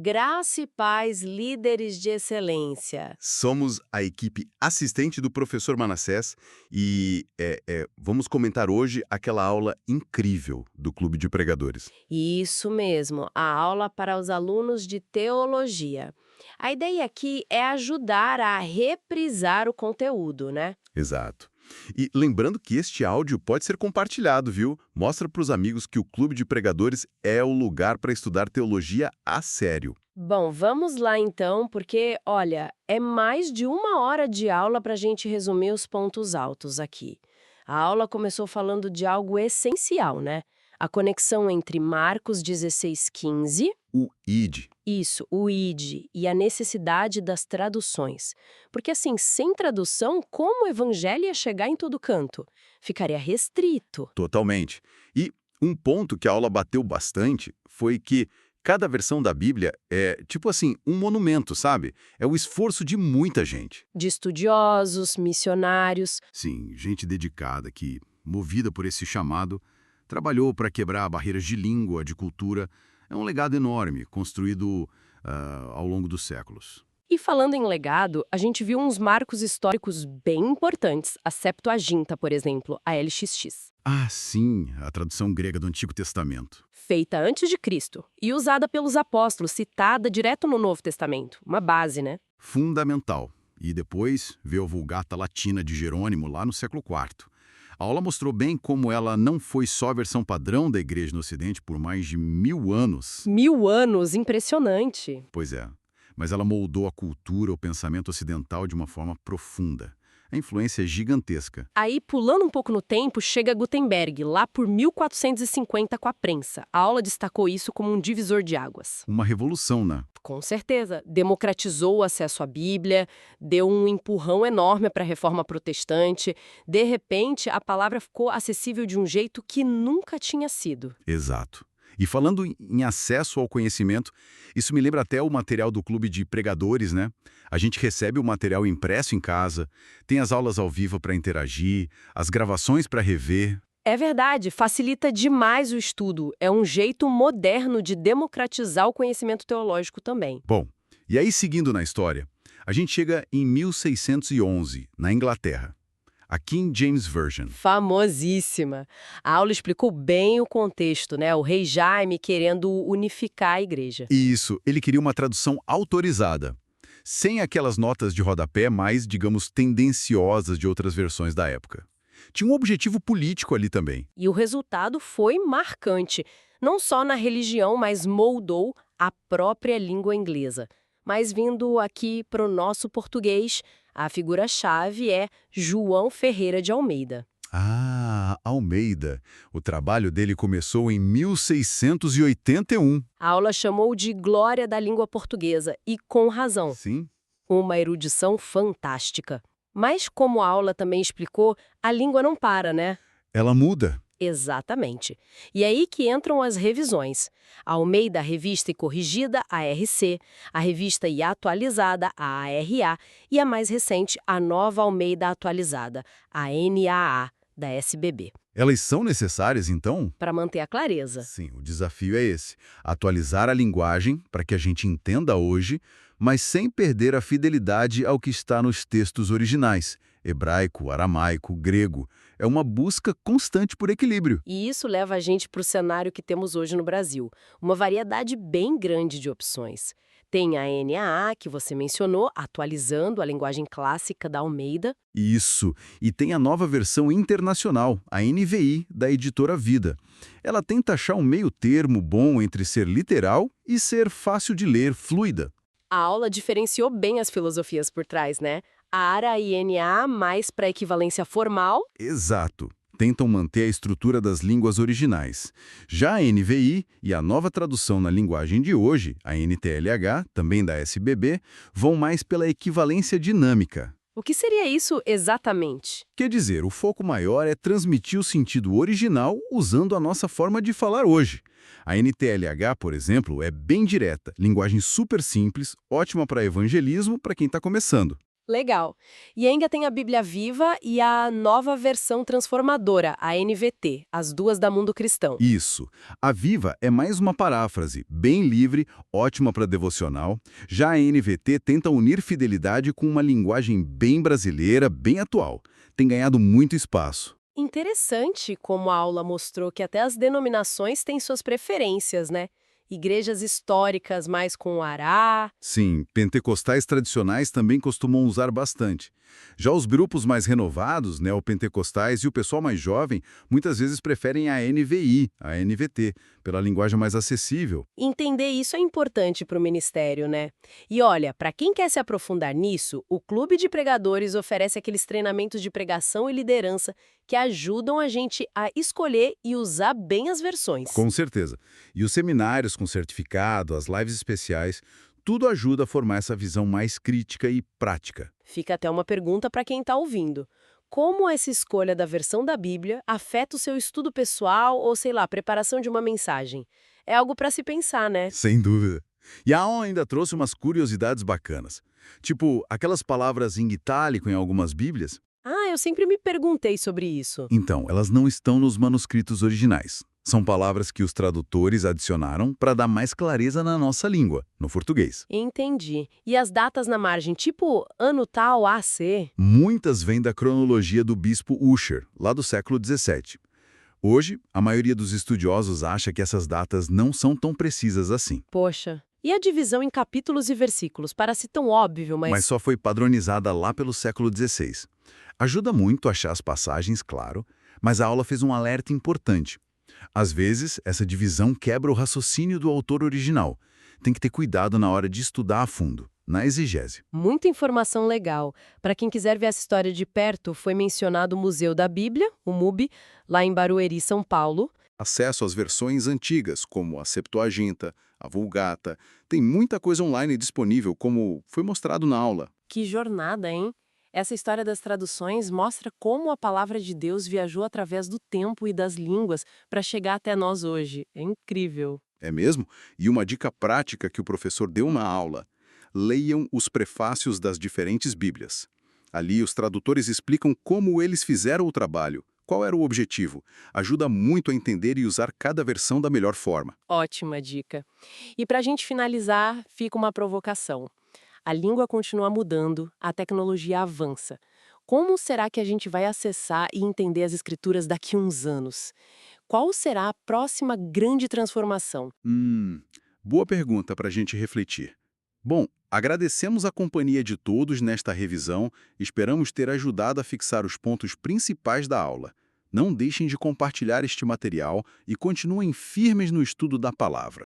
Graça e paz, líderes de excelência. Somos a equipe assistente do professor Manassés e vamos comentar hoje aquela aula incrível do Clube de Pregadores. Isso mesmo, a aula para os alunos de teologia. A ideia aqui é ajudar a reprisar o conteúdo, né? Exato. E lembrando que este áudio pode ser compartilhado, viu? Mostra para os amigos que o Clube de Pregadores é o lugar para estudar teologia a sério. Bom, vamos lá então, porque, olha, é mais de 1 hora de aula para a gente resumir os pontos altos aqui. A aula começou falando de algo essencial, né? A conexão entre Marcos 16:15. O ID. Isso, o ID e a necessidade das traduções. Porque assim, sem tradução, como o evangelho ia chegar em todo canto? Ficaria restrito. Totalmente. E um ponto que a aula bateu bastante foi que cada versão da Bíblia é, tipo assim, um monumento, sabe? É o esforço de muita gente. De estudiosos, missionários. Sim, gente dedicada que, movida por esse chamado, trabalhou para quebrar barreiras de língua, de cultura. É um legado enorme, construído ao longo dos séculos. E falando em legado, a gente viu uns marcos históricos bem importantes. A Septuaginta, por exemplo, a LXX. Ah, sim, a tradução grega do Antigo Testamento. Feita antes de Cristo e usada pelos apóstolos, citada direto no Novo Testamento. Uma base, né? Fundamental. E depois veio a Vulgata Latina de Jerônimo, lá no século IV. A aula mostrou bem como ela não foi só a versão padrão da Igreja no Ocidente por mais de 1000 anos. 1000 anos, impressionante. Pois é, mas ela moldou a cultura, o pensamento ocidental de uma forma profunda. A influência é gigantesca. Aí, pulando um pouco no tempo, chega Gutenberg, lá por 1450 com a prensa. A aula destacou isso como um divisor de águas. Uma revolução, né? Com certeza. Democratizou o acesso à Bíblia, deu um empurrão enorme para a reforma protestante. De repente, a palavra ficou acessível de um jeito que nunca tinha sido. Exato. E falando em acesso ao conhecimento, isso me lembra até o material do Clube de Pregadores, né? A gente recebe o material impresso em casa, tem as aulas ao vivo para interagir, as gravações para rever. É verdade, facilita demais o estudo. É um jeito moderno de democratizar o conhecimento teológico também. Bom, e aí seguindo na história, a gente chega em 1611, na Inglaterra. A King James Version. Famosíssima. A aula explicou bem o contexto, né? O rei Jaime querendo unificar a igreja. Isso, ele queria uma tradução autorizada, sem aquelas notas de rodapé mais, digamos, tendenciosas de outras versões da época. Tinha um objetivo político ali também. E o resultado foi marcante. Não só na religião, mas moldou a própria língua inglesa. Mas vindo aqui para o nosso português, a figura-chave é João Ferreira de Almeida. Ah, Almeida. O trabalho dele começou em 1681. A aula chamou de Glória da Língua Portuguesa, e com razão. Sim. Uma erudição fantástica. Mas, como a aula também explicou, a língua não para, né? Ela muda. Exatamente. E aí que entram as revisões. A Almeida Revista e Corrigida, a RC, a Revista e Atualizada, a ARA, e a mais recente, a Nova Almeida Atualizada, a NAA, da SBB. Elas são necessárias, então? Para manter a clareza. Sim, o desafio é esse. Atualizar a linguagem para que a gente entenda hoje, mas sem perder a fidelidade ao que está nos textos originais. Hebraico, aramaico, grego. É uma busca constante por equilíbrio. E isso leva a gente para o cenário que temos hoje no Brasil. Uma variedade bem grande de opções. Tem a NAA, que você mencionou, atualizando a linguagem clássica da Almeida. Isso. E tem a nova versão internacional, a NVI, da editora Vida. Ela tenta achar um meio termo bom entre ser literal e ser fácil de ler, fluida. A aula diferenciou bem as filosofias por trás, né? A ARA e NA mais para equivalência formal. Exato. Tentam manter a estrutura das línguas originais. Já a NVI e a nova tradução na linguagem de hoje, a NTLH, também da SBB, vão mais pela equivalência dinâmica. O que seria isso exatamente? Quer dizer, o foco maior é transmitir o sentido original usando a nossa forma de falar hoje. A NTLH, por exemplo, é bem direta, linguagem super simples, ótima para evangelismo para quem está começando. Legal. E ainda tem a Bíblia Viva e a Nova Versão Transformadora, a NVT, as duas da Mundo Cristão. Isso. A Viva é mais uma paráfrase, bem livre, ótima para devocional. Já a NVT tenta unir fidelidade com uma linguagem bem brasileira, bem atual. Tem ganhado muito espaço. Interessante como a aula mostrou que até as denominações têm suas preferências, né? Igrejas históricas mais com o ará. Sim, pentecostais tradicionais também costumam usar bastante. Já os grupos mais renovados, neopentecostais e o pessoal mais jovem, muitas vezes preferem a NVI, a NVT, pela linguagem mais acessível. Entender isso é importante para o ministério, né? E olha, para quem quer se aprofundar nisso, o Clube de Pregadores oferece aqueles treinamentos de pregação e liderança que ajudam a gente a escolher e usar bem as versões. Com certeza. E os seminários com certificado, as lives especiais, tudo ajuda a formar essa visão mais crítica e prática. Fica até uma pergunta para quem está ouvindo. Como essa escolha da versão da Bíblia afeta o seu estudo pessoal ou, sei lá, preparação de uma mensagem? É algo para se pensar, né? Sem dúvida. E a aula ainda trouxe umas curiosidades bacanas. Tipo, aquelas palavras em itálico em algumas bíblias. Ah, eu sempre me perguntei sobre isso. Então, elas não estão nos manuscritos originais. São palavras que os tradutores adicionaram para dar mais clareza na nossa língua, no português. Entendi. E as datas na margem, tipo ano tal, AC? Muitas vêm da cronologia do bispo Ussher, lá do século XVII. Hoje, a maioria dos estudiosos acha que essas datas não são tão precisas assim, Poxa. E a divisão em capítulos e versículos? Parece tão óbvio, mas mas... só foi padronizada lá pelo século XVI. Ajuda muito a achar as passagens, claro, mas a aula fez um alerta importante. Às vezes, essa divisão quebra o raciocínio do autor original. Tem que ter cuidado na hora de estudar a fundo, na exegese. Muita informação legal. Para quem quiser ver essa história de perto, foi mencionado o Museu da Bíblia, o MUBI, lá em Barueri, São Paulo. Acesso às versões antigas, como a Septuaginta, a Vulgata. Tem muita coisa online disponível, como foi mostrado na aula. Que jornada, hein? Essa história das traduções mostra como a palavra de Deus viajou através do tempo e das línguas para chegar até nós hoje. É incrível. É mesmo? E uma dica prática que o professor deu na aula. Leiam os prefácios das diferentes Bíblias. Ali, os tradutores explicam como eles fizeram o trabalho, qual era o objetivo. Ajuda muito a entender e usar cada versão da melhor forma. Ótima dica. E para a gente finalizar, fica uma provocação. A língua continua mudando, a tecnologia avança. Como será que a gente vai acessar e entender as escrituras daqui a uns anos? Qual será a próxima grande transformação? Boa pergunta para a gente refletir. Bom, agradecemos a companhia de todos nesta revisão e esperamos ter ajudado a fixar os pontos principais da aula. Não deixem de compartilhar este material e continuem firmes no estudo da palavra.